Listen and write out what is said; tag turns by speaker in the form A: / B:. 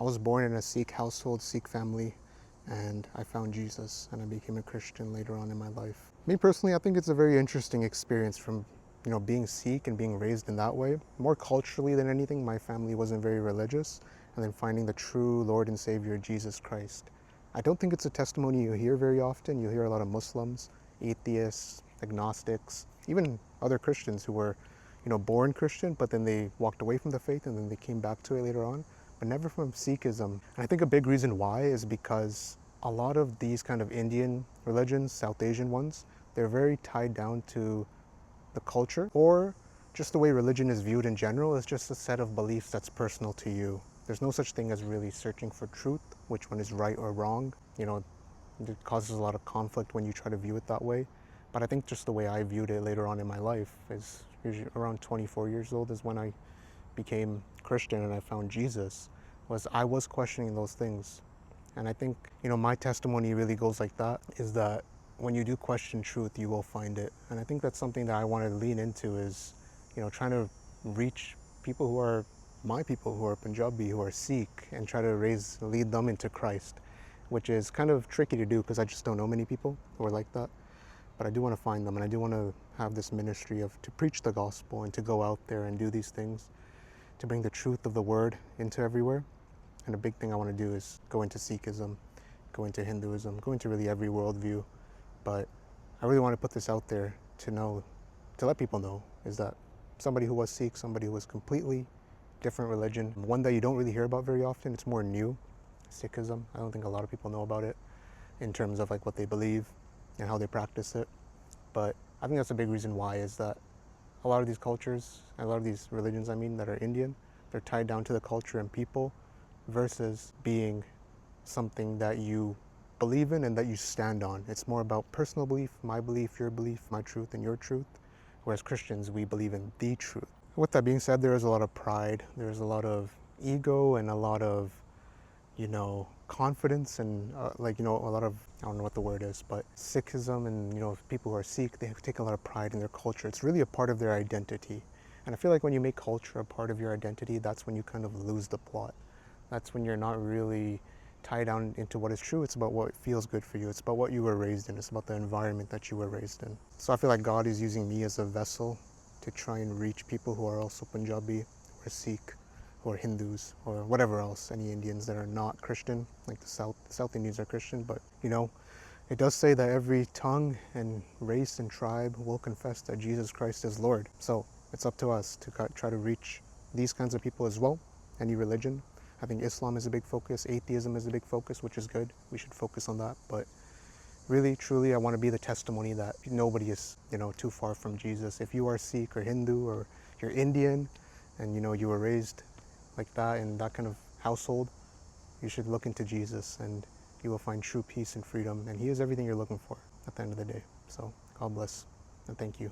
A: I was born in a Sikh household, Sikh family, and I found Jesus and I became a Christian later on in my life. Me personally, I think it's a very interesting experience from being Sikh and being raised in that way. More culturally than anything, my family wasn't very religious, and then finding the true Lord and Savior, Jesus Christ. I don't think it's a testimony you hear very often. You hear a lot of Muslims, atheists, agnostics, even other Christians who were, born Christian, but then they walked away from the faith and then they came back to it later on, but never from Sikhism. And I think a big reason why is because a lot of these kind of Indian religions, South Asian ones, they're very tied down to the culture, or just the way religion is viewed in general is just a set of beliefs that's personal to you. There's no such thing as really searching for truth, which one is right or wrong. It causes a lot of conflict when you try to view it that way. But I think just the way I viewed it later on in my life is usually around 24 years old is when I became Christian and I found Jesus, was I was questioning those things. And I think, my testimony really goes like that, is that when you do question truth, you will find it. And I think that's something that I want to lean into is, trying to reach people who are my people, who are Punjabi, who are Sikh, and try to lead them into Christ, which is kind of tricky to do because I just don't know many people who are like that. But I do want to find them, and I do want to have this ministry to preach the gospel and to go out there and do these things, to bring the truth of the word into everywhere. And a big thing I want to do is go into Sikhism, go into Hinduism, go into really every worldview. But I really want to put this out there to let people know, is that somebody who was Sikh, somebody who was completely different religion, one that you don't really hear about very often, it's more new, Sikhism. I don't think a lot of people know about it in terms of like what they believe and how they practice it. But I think that's a big reason why, is that a lot of these cultures, a lot of these religions, that are Indian, they're tied down to the culture and people versus being something that you believe in and that you stand on. It's more about personal belief, my truth, and your truth. Whereas Christians, we believe in the truth. With that being said, there is a lot of pride, there's a lot of ego, and a lot of, confidence, and a lot of, I don't know what the word is, but Sikhism and, people who are Sikh, they take a lot of pride in their culture. It's really a part of their identity. And I feel like when you make culture a part of your identity, that's when you kind of lose the plot. That's when you're not really tied down into what is true. It's about what feels good for you. It's about what you were raised in. It's about the environment that you were raised in. So I feel like God is using me as a vessel to try and reach people who are also Punjabi, who are Sikh, who are Hindus, or whatever else, any Indians that are not Christian, like the South Indians are Christian, but it does say that every tongue and race and tribe will confess that Jesus Christ is Lord. So it's up to us to try to reach these kinds of people as well, any religion. I think Islam is a big focus, atheism is a big focus, which is good. We should focus on that. But really, truly, I want to be the testimony that nobody is, too far from Jesus. If you are Sikh or Hindu or you're Indian and, you were raised like that in that kind of household, you should look into Jesus and you will find true peace and freedom. And He is everything you're looking for at the end of the day. So God bless and thank you.